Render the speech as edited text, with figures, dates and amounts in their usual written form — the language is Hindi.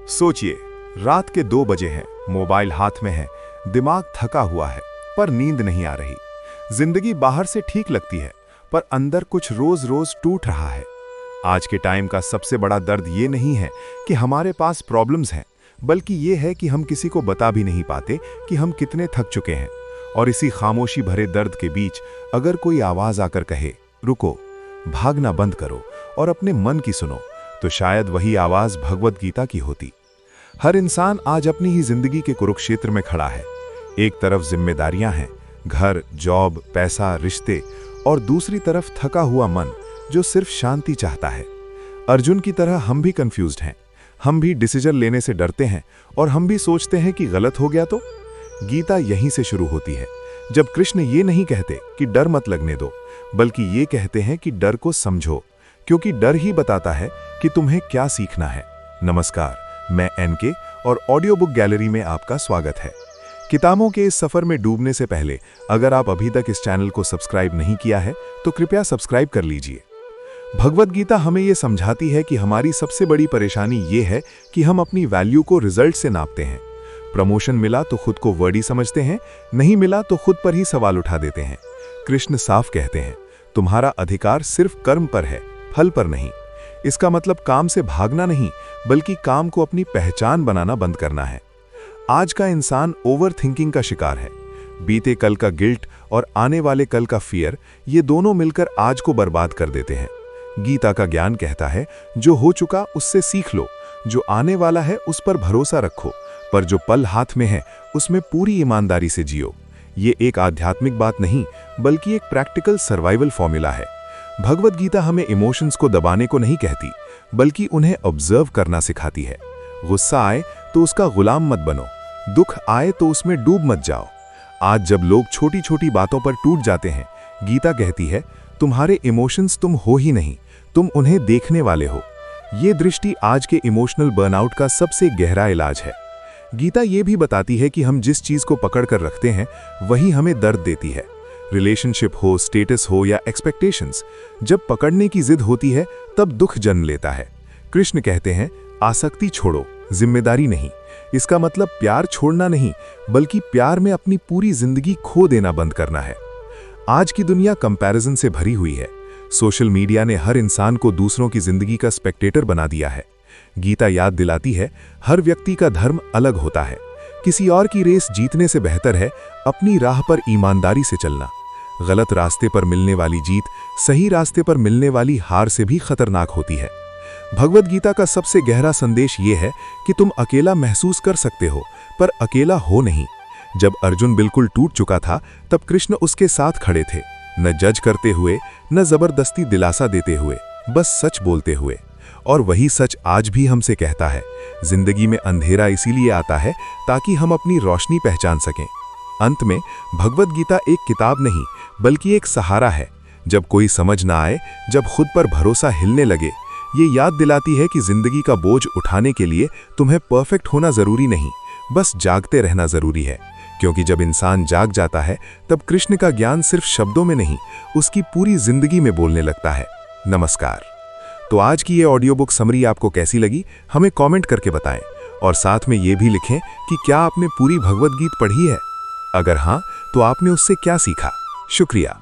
सोचिए, रात के 2 बजे हैं, मोबाइल हाथ में है, दिमाग थका हुआ है, पर नींद नहीं आ रही। जिंदगी बाहर से ठीक लगती है, पर अंदर कुछ रोज रोज टूट रहा है। आज के टाइम का सबसे बड़ा दर्द ये नहीं है कि हमारे पास प्रॉब्लम्स हैं, बल्कि ये है कि हम किसी को बता भी नहीं पाते कि हम कितने थक चुके हैं। और इसी खामोशी भरे दर्द के बीच अगर कोई आवाज आकर कहे, रुको, भागना बंद करो और अपने मन की सुनो, तो शायद वही आवाज भगवद गीता की होती। हर इंसान आज अपनी ही जिंदगी के कुरुक्षेत्र में खड़ा है। एक तरफ जिम्मेदारियां हैं, घर, जॉब, पैसा, रिश्ते, और दूसरी तरफ थका हुआ मन जो सिर्फ शांति चाहता है। अर्जुन की तरह हम भी कंफ्यूज्ड हैं। हम भी डिसीजन लेने से डरते हैं और हम भी सोचते हैं कि गलत हो गया तो। गीता यहीं से शुरू होती है, जब कृष्ण ये नहीं कहते कि डर मत लगने दो, बल्कि ये कहते हैं कि डर को समझो, क्योंकि डर ही बताता है कि तुम्हें क्या सीखना है। नमस्कार, मैं एनके और ऑडियो बुक गैलरी में आपका स्वागत है। किताबों के इस सफर में डूबने से पहले अगर आप अभी तक इस चैनल को सब्सक्राइब नहीं किया है तो कृपया सब्सक्राइब कर लीजिए। भगवद गीता हमें यह समझाती है कि हमारी सबसे बड़ी परेशानी ये है कि हम अपनी वैल्यू को रिजल्ट से नापते हैं। प्रमोशन मिला तो खुद को वर्डी समझते हैं, नहीं मिला तो खुद पर ही सवाल उठा देते हैं। कृष्ण साफ कहते हैं, तुम्हारा अधिकार सिर्फ कर्म पर है, फल पर नहीं। इसका मतलब काम से भागना नहीं, बल्कि काम को अपनी पहचान बनाना बंद करना है। आज का इंसान ओवर थिंकिंग का शिकार है। बीते कल का गिल्ट और आने वाले कल का फियर, ये दोनों मिलकर आज को बर्बाद कर देते हैं। गीता का ज्ञान कहता है, जो हो चुका उससे सीख लो, जो आने वाला है उस पर भरोसा रखो, पर जो पल हाथ में है उसमें पूरी ईमानदारी से जियो। ये एक आध्यात्मिक बात नहीं, बल्कि एक प्रैक्टिकल सर्वाइवल फॉर्मूला है। भगवद गीता हमें इमोशंस को दबाने को नहीं कहती, बल्कि उन्हें ऑब्जर्व करना सिखाती है। गुस्सा आए तो उसका गुलाम मत बनो, दुख आए तो उसमें डूब मत जाओ। आज जब लोग छोटी छोटी बातों पर टूट जाते हैं, गीता कहती है, तुम्हारे इमोशंस तुम हो ही नहीं, तुम उन्हें देखने वाले हो। ये दृष्टि आज के इमोशनल बर्नआउट का सबसे गहरा इलाज है। गीता ये भी बताती है कि हम जिस चीज को पकड़ कर रखते हैं वही हमें दर्द देती है। रिलेशनशिप हो, स्टेटस हो या एक्सपेक्टेशंस, जब पकड़ने की जिद होती है तब दुख जन्म लेता है। कृष्ण कहते हैं, आसक्ति छोड़ो, जिम्मेदारी नहीं। इसका मतलब प्यार छोड़ना नहीं, बल्कि प्यार में अपनी पूरी जिंदगी खो देना बंद करना है। आज की दुनिया कंपैरिजन से भरी हुई है। सोशल मीडिया ने हर इंसान को दूसरों की जिंदगी का स्पेक्टेटर बना दिया है। गीता याद दिलाती है, हर व्यक्ति का धर्म अलग होता है। किसी और की रेस जीतने से बेहतर है अपनी राह पर ईमानदारी से चलना। गलत रास्ते पर मिलने वाली जीत सही रास्ते पर मिलने वाली हार से भी खतरनाक होती है। भगवद गीता का सबसे गहरा संदेश ये है कि तुम अकेला महसूस कर सकते हो, पर अकेला हो नहीं। जब अर्जुन बिल्कुल टूट चुका था, तब कृष्ण उसके साथ खड़े थे, न जज करते हुए, न जबरदस्ती दिलासा देते हुए, बस सच बोलते हुए। और वही सच आज भी हमसे कहता है, जिंदगी में अंधेरा इसीलिए आता है ताकि हम अपनी रोशनी पहचान सकें। अंत में भगवद गीता एक किताब नहीं, बल्कि एक सहारा है। जब कोई समझ ना आए, जब खुद पर भरोसा हिलने लगे, ये याद दिलाती है कि जिंदगी का बोझ उठाने के लिए तुम्हें परफेक्ट होना जरूरी नहीं, बस जागते रहना जरूरी है। क्योंकि जब इंसान जाग जाता है, तब कृष्ण का ज्ञान सिर्फ शब्दों में नहीं, उसकी पूरी जिंदगी में बोलने लगता है। नमस्कार। तो आज की ये ऑडियो बुक समरी आपको कैसी लगी, हमें कमेंट करके बताएं, और साथ में ये भी लिखें कि क्या आपने पूरी भगवद गीता पढ़ी है। अगर हाँ, तो आपने उससे क्या सीखा। शुक्रिया।